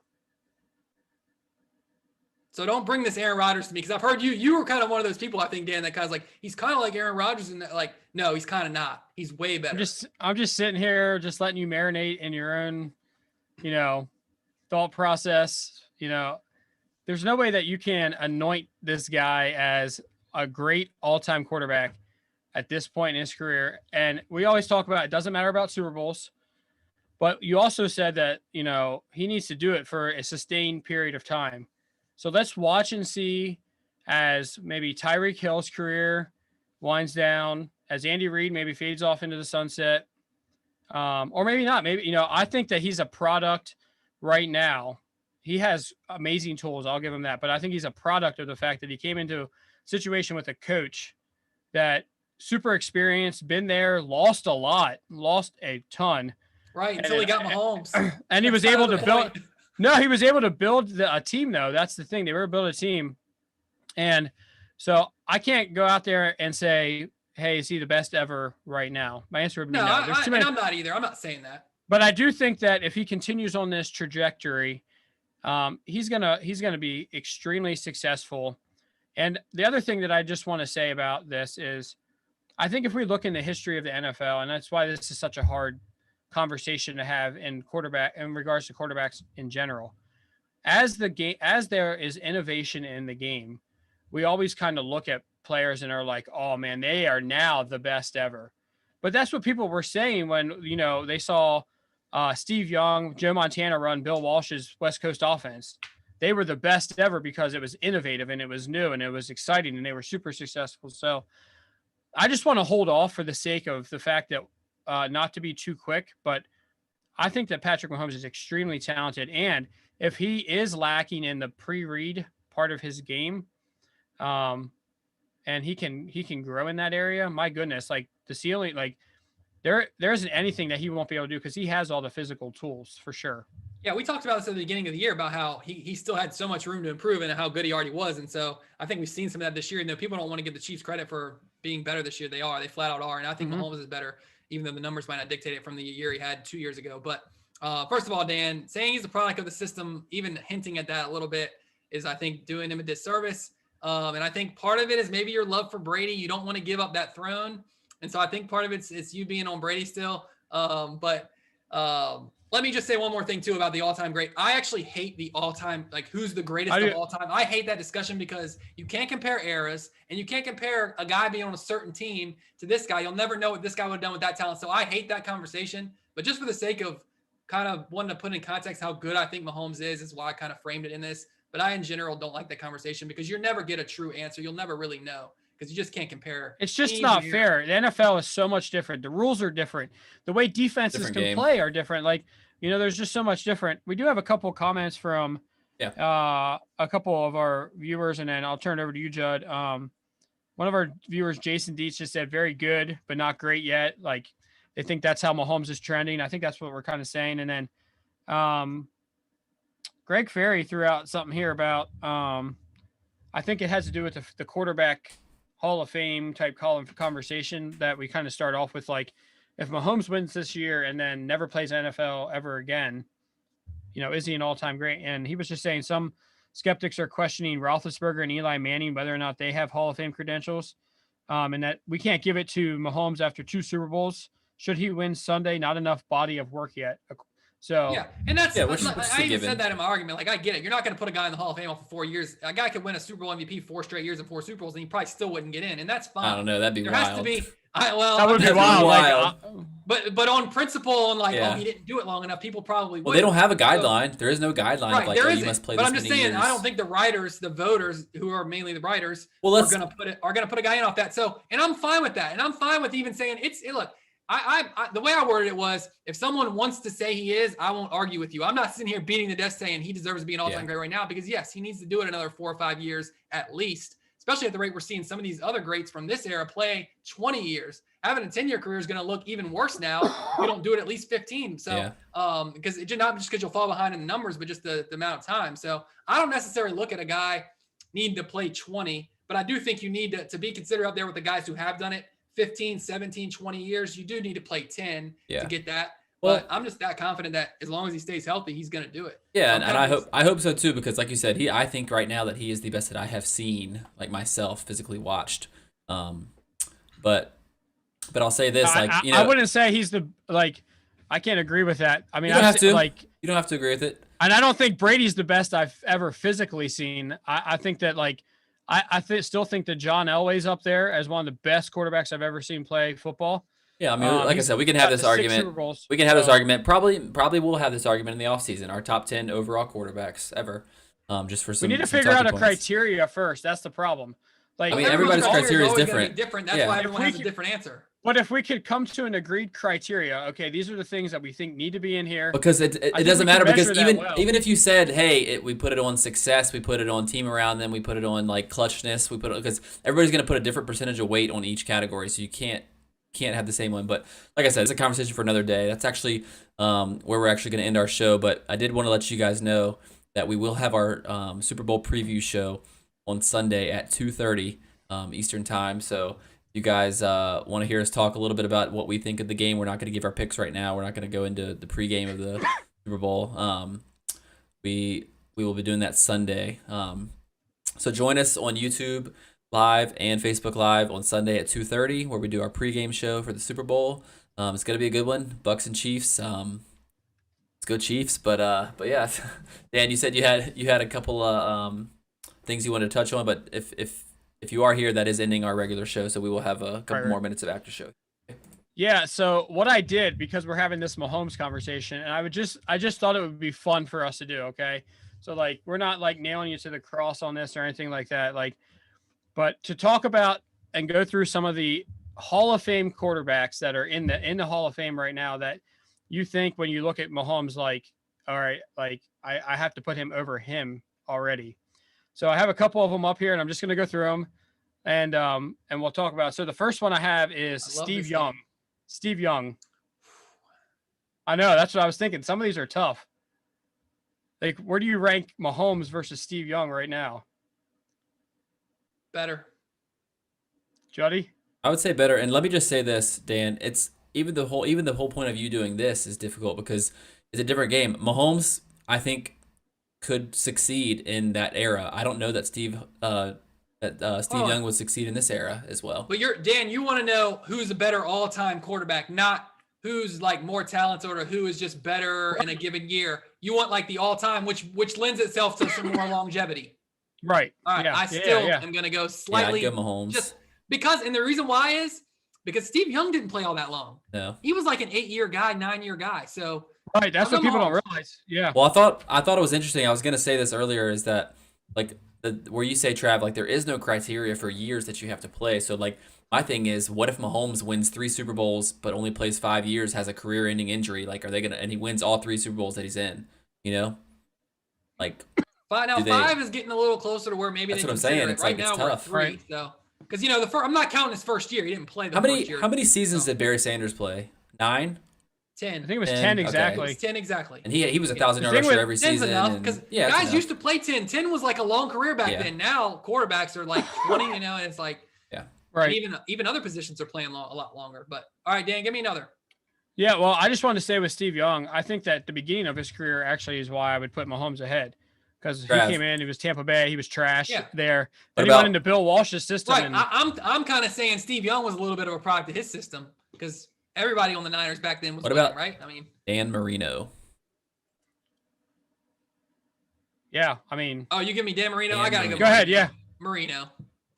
So don't bring this Aaron Rodgers to me because I've heard you were kind of one of those people, I think, Dan, that kind of like he's kind of like Aaron Rodgers and like no, he's kind of not. He's way better. I'm just sitting here, just letting you marinate in your own, thought process. There's no way that you can anoint this guy as a great all-time quarterback at this point in his career. And we always talk about it doesn't matter about Super Bowls, but you also said that, he needs to do it for a sustained period of time. So let's watch and see as maybe Tyreek Hill's career winds down, as Andy Reid maybe fades off into the sunset, or maybe not. Maybe, I think that he's a product right now. He has amazing tools. I'll give him that. But I think he's a product of the fact that he came into a situation with a coach that super experienced, been there, lost a ton. Right. Until he got Mahomes. And he was able to build. No, he was able to build a team, though. That's the thing. They were able to build a team. And so I can't go out there and say, hey, is he the best ever right now? My answer would be no. I'm not either. I'm not saying that. But I do think that if he continues on this trajectory, he's gonna be extremely successful. And the other thing that I just want to say about this is, I think if we look in the history of the NFL, and that's why this is such a hard conversation to have in regards to quarterbacks in general, as there is innovation in the game, we always kind of look at players and are like, oh man, they are now the best ever. But that's what people were saying when, they saw Steve Young, Joe Montana run Bill Walsh's West Coast offense. They were the best ever because it was innovative and it was new and it was exciting and they were super successful. So I just want to hold off for the sake of the fact that not to be too quick, but I think that Patrick Mahomes is extremely talented. And if he is lacking in the pre-read part of his game, and he can grow in that area, my goodness, like the ceiling, like there isn't anything that he won't be able to do because he has all the physical tools for sure. Yeah, we talked about this at the beginning of the year about how he still had so much room to improve and how good he already was. And so I think we've seen some of that this year. And though people don't want to give the Chiefs credit for being better this year, they are. They flat out are. And I think Mahomes is better, even though the numbers might not dictate it from the year he had 2 years ago. But first of all, Dan, saying he's a product of the system, even hinting at that a little bit, is I think doing him a disservice. And I think part of it is maybe your love for Brady. You don't want to give up that throne. And so I think part of it's you being on Brady still. But let me just say one more thing too about the all-time great. I actually hate the all-time, like who's the greatest of all time. I hate that discussion because you can't compare eras and you can't compare a guy being on a certain team to this guy. You'll never know what this guy would have done with that talent. So I hate that conversation, but just for the sake of kind of wanting to put in context how good I think Mahomes is why I kind of framed it in this. But I, in general, don't like that conversation because you'll never get a true answer. You'll never really know because you just can't compare. It's just not fair. The NFL is so much different. The rules are different. The way defenses can play are different. Like, there's just so much different. We do have a couple comments from a couple of our viewers, and then I'll turn it over to you, Judd. One of our viewers, Jason Dietz, just said very good, but not great yet. Like, they think that's how Mahomes is trending. I think that's what we're kind of saying. And then Greg Ferry threw out something here about I think it has to do with the quarterback Hall of Fame type conversation that we kind of start off with. Like, if Mahomes wins this year and then never plays NFL ever again, is he an all-time great? And he was just saying some skeptics are questioning Roethlisberger and Eli Manning, whether or not they have Hall of Fame credentials, and that we can't give it to Mahomes after 2 Super Bowls. Should he win Sunday? Not enough body of work yet. So yeah, and that's which is I even given. said that in my argument. Like, I get it. You're not going to put a guy in the Hall of Fame for 4 years. A guy could win a Super Bowl MVP 4 straight years and 4 Super Bowls, and he probably still wouldn't get in, and that's fine. I don't know. That'd be there wild. has to be. That would be wild. But on principle and he didn't do it long enough, people probably would. Well, they don't have a guideline. There is no guideline right, of like, you must play but this I'm just many saying, years. I don't think the writers, the voters, who are mainly the writers, are going to put a guy in off that. So, and I'm fine with that, and I'm fine with even saying look. I the way I worded it was, if someone wants to say he is, I won't argue with you. I'm not sitting here beating the desk saying he deserves to be an all-time great right now, because yes, he needs to do it another 4 or 5 years at least, especially at the rate we're seeing some of these other greats from this era play 20 years. Having a 10-year career is going to look even worse now if you don't do it at least 15. So, because it's not just because you'll fall behind in the numbers, but just the amount of time. So I don't necessarily look at a guy needing to play 20, but I do think you need to be considered up there with the guys who have done it 15, 17, 20 years. You do need to play 10 to get that. Well, but I'm just that confident that as long as he stays healthy, he's going to do it. Yeah, and I hope so too, because like you said, I think right now that he is the best that I have seen, like myself, physically watched. But I'll say this, I wouldn't say he's I can't agree with that. I mean, you don't have to. You don't have to agree with it. And I don't think Brady's the best I've ever physically seen. I think that I still think that John Elway's up there as one of the best quarterbacks I've ever seen play football. Yeah, I mean, like I said, we can have this argument. We can have this argument. Probably we'll have this argument in the offseason. Our top 10 overall quarterbacks ever. Just for some. We need to figure out a criteria first. That's the problem. I mean, everybody's criteria is different. That's why everyone has a different answer. But if we could come to an agreed criteria, okay, these are the things that we think need to be in here. Because it doesn't matter, because even if you said, hey, we put it on success, we put it on team around them, we put it on like clutchness, we put it, because everybody's going to put a different percentage of weight on each category, so you can't have the same one. But like I said, it's a conversation for another day. That's actually where we're actually going to end our show. But I did want to let you guys know that we will have our Super Bowl preview show on Sunday at 2:30 Eastern time. So you guys want to hear us talk a little bit about what we think of the game. We're not going to give our picks right now. We're not going to go into the pregame of the Super Bowl. We will be doing that Sunday. So join us on YouTube Live and Facebook Live on Sunday at 2:30, where we do our pregame show for the Super Bowl. It's going to be a good one. Bucks and Chiefs. Let's go Chiefs. But yeah, Dan, you said you had a couple of things you wanted to touch on, but if you are here, that is ending our regular show, so we will have a couple more minutes of after show. Yeah, so what I did, because we're having this Mahomes conversation, and I just thought it would be fun for us to do, okay? So we're not nailing you to the cross on this or anything like that, but to talk about and go through some of the Hall of Fame quarterbacks that are in the Hall of Fame right now that you think when you look at Mahomes, all right, I have to put him over him already. So I have a couple of them up here, and I'm just going to go through them, and we'll talk about it. So the first one I have is Steve Young. Steve Young. I know, that's what I was thinking. Some of these are tough. Where do you rank Mahomes versus Steve Young right now? Better. Juddy? I would say better. And let me just say this, Dan. It's even the whole point of you doing this is difficult because it's a different game. Mahomes, I think, could succeed in that era. I don't know that Steve Young would succeed in this era as well. But Dan, you want to know who's a better all-time quarterback, not who's more talented or who is just better in a given year. You want the all-time, which lends itself to some more longevity. Right. All right. Yeah. I still am going to go slightly. Yeah, I'd go Mahomes. Just because, and the reason why is because Steve Young didn't play all that long. No. He was an 8-year guy, 9-year guy. So. Right, that's what people don't realize. Yeah. Well, I thought it was interesting. I was gonna say this earlier is that where you say, Trav, there is no criteria for years that you have to play. So my thing is, what if Mahomes wins 3 Super Bowls but only plays 5 years, has a career-ending injury? Are they gonna, and he wins all 3 Super Bowls that he's in? Now 5 is getting a little closer to where maybe that's they what I'm consider saying. it. It's right now it's we're tough. at 3. Right. So because I'm not counting his first year. He didn't play the first year. How many seasons did Barry Sanders play? 9. 10. I think it was 10, 10 okay. exactly. It's 10 exactly. And he was a 1,000 The yard thing rusher with- every 10's season. enough and- because yeah, guys enough. used to play 10. 10 was like a long career back Yeah. then. Now quarterbacks are like 20, and it's like, Right. and even other positions are playing a lot longer. But all right, Dan, give me another. Yeah, well, I just wanted to say with Steve Young, I think that the beginning of his career actually is why I would put Mahomes ahead, because he Trav. came in, he was Tampa Bay, he was trash Yeah. there. What Then he went about- into Bill Walsh's system, Right. and I'm kind of saying Steve Young was a little bit of a product of his system because everybody on the Niners back then was What winning, about- right? I mean, Dan Marino. yeah, I mean, oh, you give me Dan Marino. Dan I gotta Marino. go ahead, yeah, Marino,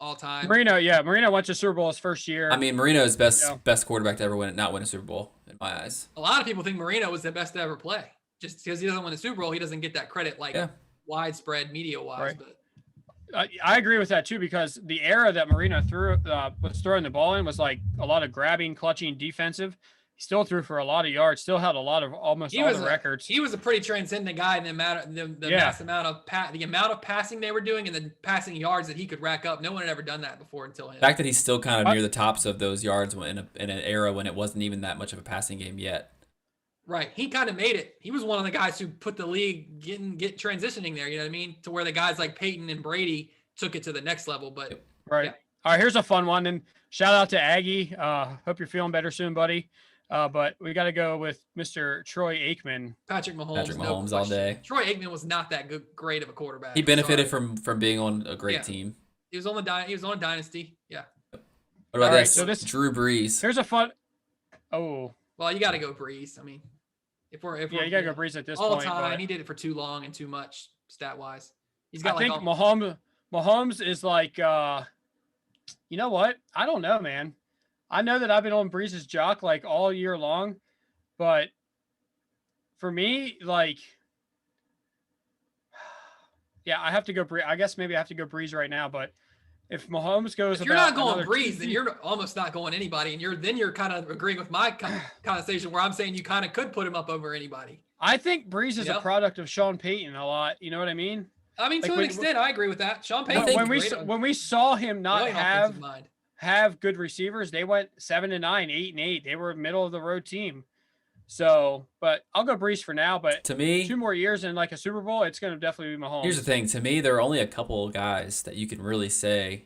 all time. Marino went to Super Bowl his first year. I mean, Marino is Yeah. best quarterback to ever not win a Super Bowl in my eyes. A lot of people think Marino was the best to ever play. Just because he doesn't win the Super Bowl, he doesn't get that credit like Yeah. widespread media wise. Right. But I agree with that too, because the era that Marino was throwing the ball in was like a lot of grabbing, clutching, defensive. He still threw for a lot of yards, still had a lot of almost all the records. He was a pretty transcendent guy in the amount of mass amount of the amount of passing they were doing and the passing yards that he could rack up. No one had ever done that before until him. The fact that he's still kind of near the tops of those yards in an era when it wasn't even that much of a passing game yet. Right. He kind of made it. He was one of the guys who put the league get transitioning there, you know what I mean? To where the guys like Peyton and Brady took it to the next level. But Right. yeah. All right, here's a fun one. And shout out to Aggie. Hope you're feeling better soon, buddy. But we got to go with Mr. Troy Aikman. Patrick Mahomes. Patrick no Mahomes all question. day. Troy Aikman was not that great of a quarterback. He benefited Sorry. from being on a great Yeah. team. He was on a dynasty. Yeah. What about All right, this? so this- Drew Brees. Here's a fun. Oh, Well, you got to go Breeze. I mean, if we're yeah, you got to go Breeze at this all point. time, but he did it for too long and too much stat wise. He's I got like think Mahomes is like, you know what? I don't know, man. I know that I've been on Breeze's jock like all year long, but for me, like, yeah, I have to go Breeze. I guess maybe I have to go Breeze right now, but if Mahomes goes, if you're not about going another Breeze, two then you're almost not going anybody, and you're kind of agreeing with my conversation where I'm saying you kind of could put him up over anybody. I think Breeze is Yeah. a product of Sean Payton a lot. You know what I mean? I mean, Like to an extent, I agree with that. Sean Payton. think- When we saw him not really offensive have mind. good receivers, they went 7-9, 8-8. They were a middle of the road team. So, but I'll go Breeze for now. But To me, 2 more years in like a Super Bowl, it's going to definitely be Mahomes. here's the thing. To me, there are only a couple of guys that you can really say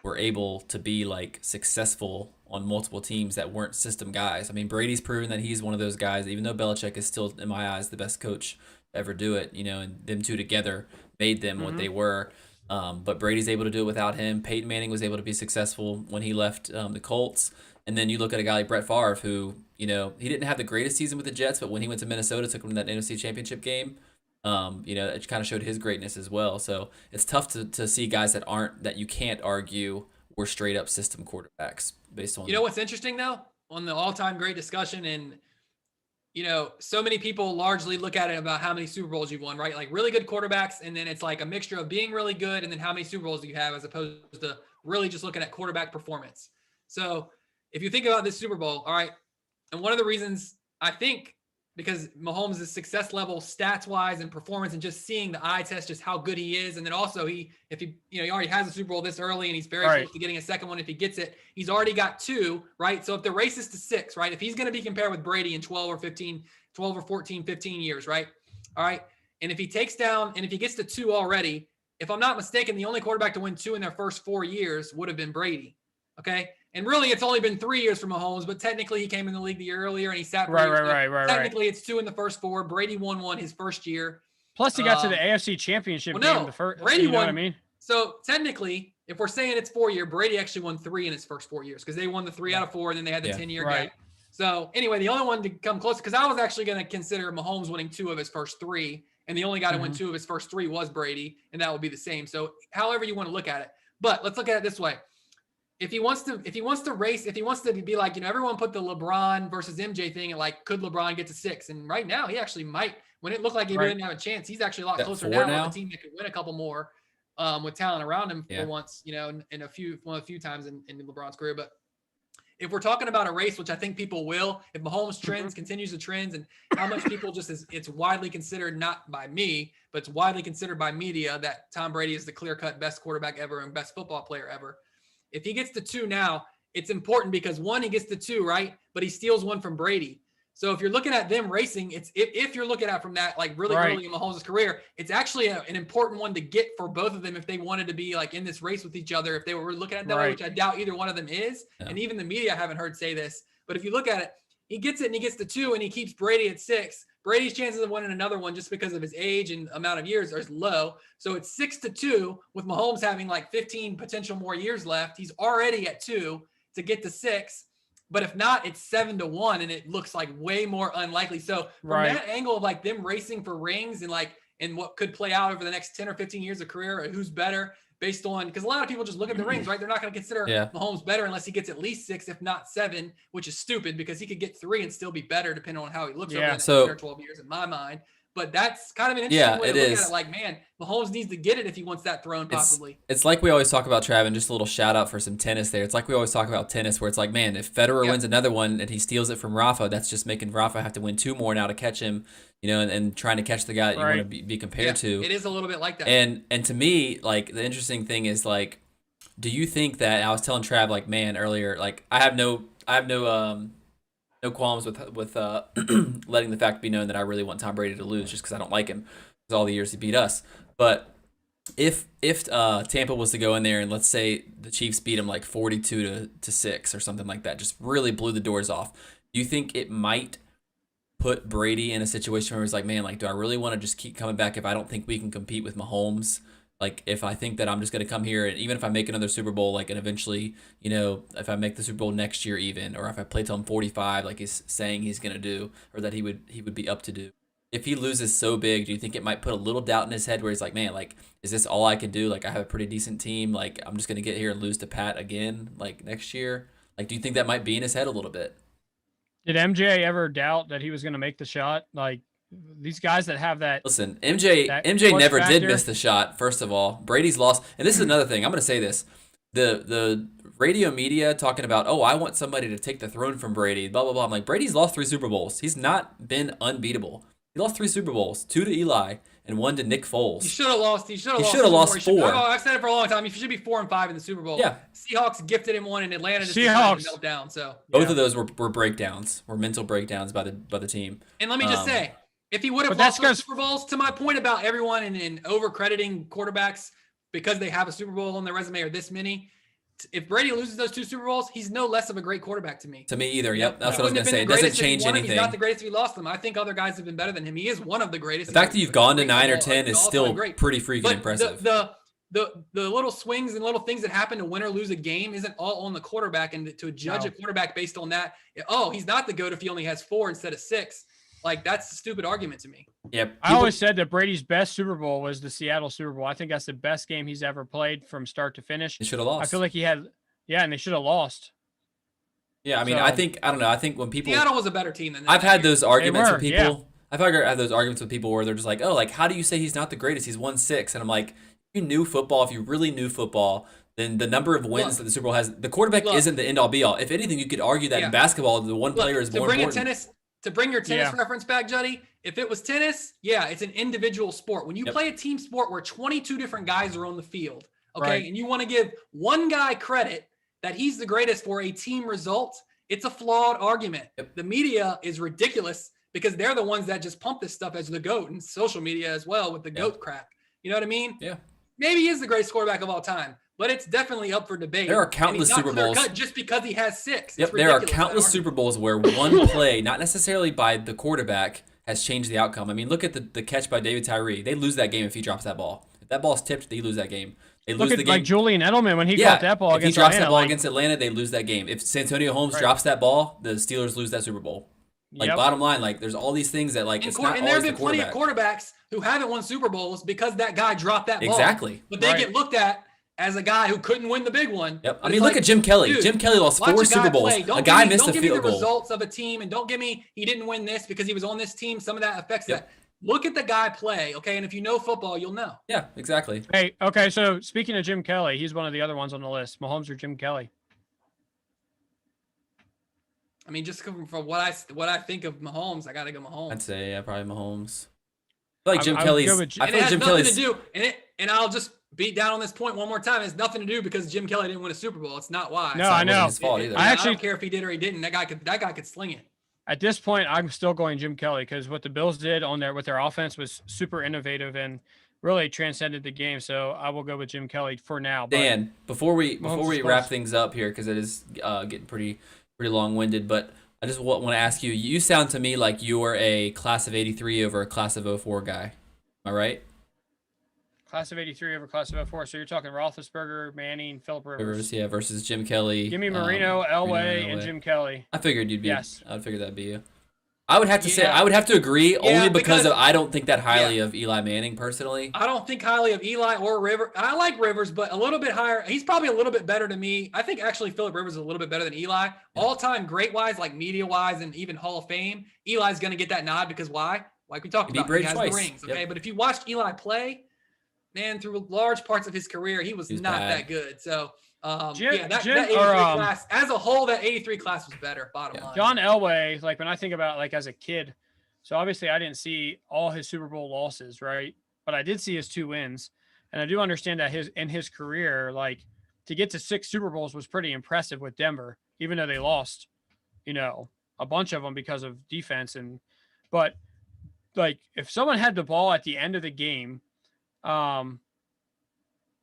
were able to be like successful on multiple teams that weren't system guys. I mean, Brady's proven that he's one of those guys, even though Belichick is still, in my eyes, the best coach to ever do it, you know, and them two together made them what they were. But Brady's able to do it without him. Peyton Manning was able to be successful when he left the Colts. And then you look at a guy like Brett Favre, who, you know, he didn't have the greatest season with the Jets, but when he went to Minnesota, took him to that NFC Championship game. You know, it kind of showed his greatness as well. So it's tough to see guys that you can't argue were straight up system quarterbacks based on. You know what's interesting though, on the all-time great discussion, and you know, so many people largely look at it about how many Super Bowls you've won, right? Like really good quarterbacks, and then it's like a mixture of being really good and then how many Super Bowls do you have, as opposed to really just looking at quarterback performance. So if you think about this Super Bowl, all right, and one of the reasons I think, because Mahomes' success level stats wise and performance and just seeing the eye test, just how good he is. And then also he already has a Super Bowl this early and he's very close to getting a second one. If he gets it, he's already got 2, right? So if the race is to 6, right? If he's going to be compared with Brady in 12 or 14, 15 years, right? All right. And if he takes down, and if he gets to 2 already, if I'm not mistaken, the only quarterback to win 2 in their first 4 years would have been Brady. Okay. And really, it's only been 3 years for Mahomes, but technically he came in the league the year earlier and he sat for Right. Technically, it's 2 in the first 4. Brady won 1 his first year. Plus, he got to the AFC Championship game the first. Brady you know won. what I mean? So technically, if we're saying it's 4 year, Brady actually won 3 in his first 4 years because they won the 3 out of 4, and then they had the 10-year gap. So anyway, the only one to come close, because I was actually going to consider Mahomes winning 2 of his first 3, and the only guy to win 2 of his first 3 was Brady, and that would be the same. So however you want to look at it, but let's look at it this way. If he wants to be like, you know, everyone put the LeBron versus MJ thing and like, could LeBron get to 6? And right now he actually might. When it looked like he didn't have a chance, he's actually a lot closer now with a team that could win a couple more with talent around him for once, you know, in a few times in LeBron's career. But if we're talking about a race, which I think people will, if Mahomes continues the trends, and how much people it's widely considered, not by me, but it's widely considered by media, that Tom Brady is the clear-cut best quarterback ever and best football player ever. If he gets to 2 now, it's important because 1, he gets to 2, right? But he steals 1 from Brady. So if you're looking at them racing, it's if you're looking at from that like really early in Mahomes' career, it's actually an important one to get for both of them if they wanted to be like in this race with each other. If they were looking at that way, which I doubt either one of them is, and even the media I haven't heard say this. But if you look at it, he gets it and he gets to 2 and he keeps Brady at 6. Brady's chances of winning another one just because of his age and amount of years are low. So it's 6-2 with Mahomes having like 15 potential more years left. He's already at 2 to get to 6. But if not, it's 7-1, and it looks like way more unlikely. So from that angle of like them racing for rings and like and what could play out over the next 10 or 15 years of career, or who's better based on, because a lot of people just look at the rings, right? They're not going to consider Mahomes better unless he gets at least 6, if not 7, which is stupid because he could get 3 and still be better depending on how he looks over the next 10 or 12 years in my mind. But that's kind of an interesting way to look at it. Like, man, Mahomes needs to get it if he wants that throne, possibly. It's like we always talk about, Trav, and just a little shout out for some tennis there. It's like we always talk about tennis where it's like, man, if Federer wins another one and he steals it from Rafa, that's just making Rafa have to win 2 more now to catch him, and trying to catch the guy that you want to be compared to. It is a little bit like that. And to me, like, the interesting thing is, like, do you think that, I was telling Trav, like, man, earlier, like, I have no qualms with letting the fact be known that I really want Tom Brady to lose just because I don't like him because all the years he beat us. But if Tampa was to go in there and let's say the Chiefs beat him like 42-6 or something like that, just really blew the doors off, do you think it might put Brady in a situation where he's like, man, like, do I really want to just keep coming back if I don't think we can compete with Mahomes? Like, if I think that I'm just going to come here, and even if I make another Super Bowl, like, and eventually, if I make the Super Bowl next year even, or if I play till I'm 45, like he's saying he's going to do, or that he would be up to do. If he loses so big, do you think it might put a little doubt in his head where he's like, man, like, is this all I can do? Like, I have a pretty decent team. Like, I'm just going to get here and lose to Pat again, like, next year? Like, do you think that might be in his head a little bit? Did MJ ever doubt that he was going to make the shot? Like, these guys that have that. Listen, MJ never did miss the shot. First of all, Brady's lost, and this is another thing. I'm going to say this: the radio media talking about, oh, I want somebody to take the throne from Brady, blah blah blah. I'm like, Brady's lost 3 Super Bowls. He's not been unbeatable. He lost 3 Super Bowls, 2 to Eli and 1 to Nick Foles. He should have lost. He should have lost 4. I've said it for a long time. He should be 4-5 in the Super Bowl. Yeah. Seahawks gifted him one, and Atlanta just melt down. So both of those were breakdowns, were mental breakdowns by the team. And let me just say, if he would have lost those Super Bowls, to my point about everyone and over-crediting quarterbacks because they have a Super Bowl on their resume or this many, if Brady loses those 2 Super Bowls, he's no less of a great quarterback to me. To me either, yep. That's what I was going to say. It doesn't change anything. He's not the greatest if he lost them. I think other guys have been better than him. He is one of the greatest. The fact that you've gone to 9 or 10 is still pretty freaking impressive. The little swings and little things that happen to win or lose a game isn't all on the quarterback, and to judge a quarterback based on that, he's not the GOAT if he only has 4 instead of 6. Like, that's a stupid argument to me. Yep. I always said that Brady's best Super Bowl was the Seattle Super Bowl. I think that's the best game he's ever played from start to finish. He should have lost. I feel like he had, and they should have lost. Yeah, I mean, I don't know. I think when people, Seattle was a better team than that. I've had those arguments with people. Yeah. I've had those arguments with people where they're just like, oh, like, how do you say he's not the greatest? He's won 6. And I'm like, if you knew football, if you really knew football, then the number of wins that the Super Bowl has, the quarterback isn't the end-all be-all. If anything, you could argue that in basketball, the one player is more important. To bring your tennis reference back, Juddy, if it was tennis, it's an individual sport. When you play a team sport where 22 different guys are on the field, and you want to give one guy credit that he's the greatest for a team result, it's a flawed argument. The media is ridiculous because they're the ones that just pump this stuff as the GOAT, and social media as well with the GOAT crap. You know what I mean? Yeah. Maybe he is the greatest quarterback of all time, but it's definitely up for debate. There are countless Super Bowls just because he has 6. Yep, there are countless Super Bowls where one play, not necessarily by the quarterback, has changed the outcome. I mean, look at the catch by David Tyree. They lose that game if he drops that ball. If that ball's tipped, they lose that game. They lose the game. Like Julian Edelman when he caught that ball against Atlanta. If he drops that ball against Atlanta, they lose that game. If Santonio Holmes drops that ball, the Steelers lose that Super Bowl. Like, bottom line, like, there's all these things that, like, it's not always the quarterback. And there have been plenty of quarterbacks who haven't won Super Bowls because that guy dropped that ball. Exactly. But they get looked at as a guy who couldn't win the big one. Yep. I mean, look at Jim Kelly. Jim Kelly lost 4 Super Bowls. A guy missed a field goal. Don't give me the results of a team, and don't give me he didn't win this because he was on this team. Some of that affects that. Look at the guy play, okay? And if you know football, you'll know. Yeah, exactly. Hey, okay, so speaking of Jim Kelly, he's one of the other ones on the list. Mahomes or Jim Kelly? I mean, just from what I think of Mahomes, I got to go Mahomes. I'd say, probably Mahomes. I feel like Jim Kelly's. I feel like Jim Kelly's. And I'll just beat down on this point one more time. It has nothing to do because Jim Kelly didn't win a Super Bowl. It's not why. No, I know. His fault either. I don't care if he did or he didn't. That guy could sling it. At this point, I'm still going Jim Kelly because what the Bills did with their offense was super innovative and really transcended the game. So I will go with Jim Kelly for now. But Dan, before we Mahomes is wrap close. things up here, because it is getting pretty long winded, but I just want to ask you. You sound to me like you are a class of '83 over a class of '04 guy. Am I right? Class of '83 over class of '04. So you're talking Roethlisberger, Manning, Phillip Rivers. Yeah, versus Jim Kelly. Give me Marino, Elway, and Jim Kelly. I figured you'd be. Yes. I would figure that'd be you. I would have to say Yeah. I would have to agree only because because- I don't think that highly of Eli Manning personally. I don't think highly of Eli or Rivers. I like Rivers, but a little bit higher. He's probably a little bit better to me. I think actually Phillip Rivers is a little bit better than Eli. All-time great-wise, like media-wise and even Hall of Fame, Eli's going to get that nod because why? Like we talked He beat about, Brady he has twice. the rings, Yep. okay? But if you watched Eli play, man, through large parts of his career, he was not bad. that good. So, Jim- that Jim- 83 or, class, as a whole, that 83 class was better, bottom line. John Elway, like when I think about like as a kid, so obviously I didn't see all his Super Bowl losses, right? But I did see his 2 wins. And I do understand that in his career, like to get to 6 Super Bowls was pretty impressive with Denver, even though they lost, a bunch of them because of defense. But like if someone had the ball at the end of the game,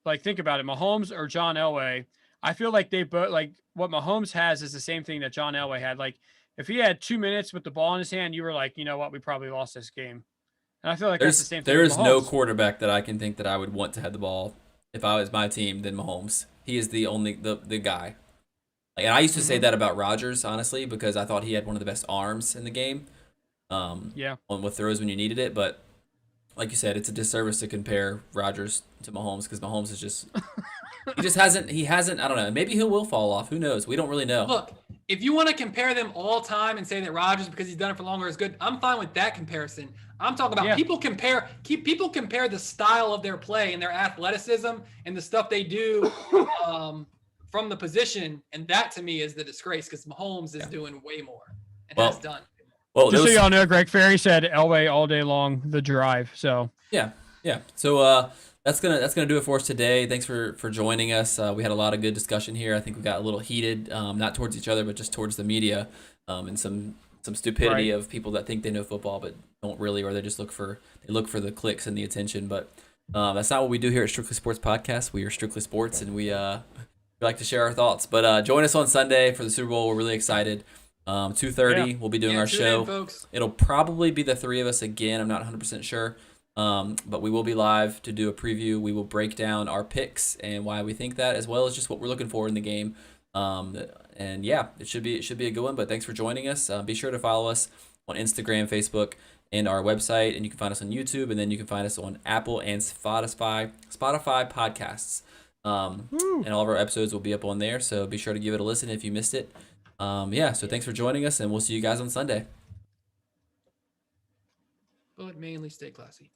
like think about it, Mahomes or John Elway, I feel like they both like what Mahomes has is the same thing that John Elway had. Like if he had 2 minutes with the ball in his hand, you were like, you know what, we probably lost this game. And I feel like that's the same thing. There with is no Mahomes. quarterback that I can think that I would want to have the ball if I was my team than Mahomes. He is the only the guy. Like, and I used to say that about Rodgers, honestly, because I thought he had one of the best arms in the game. Yeah. With throws when you needed it, but like you said, it's a disservice to compare Rodgers to Mahomes because Mahomes is just he hasn't I don't know, maybe he will fall off, who knows, we don't really know. Look, if you want to compare them all time and say that Rodgers, because he's done it for longer, is good, I'm fine with that comparison. I'm talking about people compare the style of their play and their athleticism and the stuff they do from the position, and that to me is the disgrace because Mahomes is doing way more and has done. Well, Just so y'all know, Greg Ferry said Elway all day long, the drive. So yeah. So that's gonna do it for us today. Thanks for joining us. We had a lot of good discussion here. I think we got a little heated, not towards each other, but just towards the media, and some stupidity of people that think they know football but don't really, or they just look for the clicks and the attention. But that's not what we do here at Strictly Sports Podcast. We are Strictly Sports, and we like to share our thoughts. But join us on Sunday for the Super Bowl. We're really excited. 2:30, we'll be doing our show. Folks. It'll probably be the 3 of us again. I'm not 100% sure. But we will be live to do a preview. We will break down our picks and why we think that, as well as just what we're looking for in the game. And yeah, it should be a good one. But thanks for joining us. Be sure to follow us on Instagram, Facebook, and our website. And you can find us on YouTube, and then you can find us on Apple and Spotify podcasts. And all of our episodes will be up on there. So be sure to give it a listen if you missed it. So thanks for joining us, and we'll see you guys on Sunday. But mainly stay classy.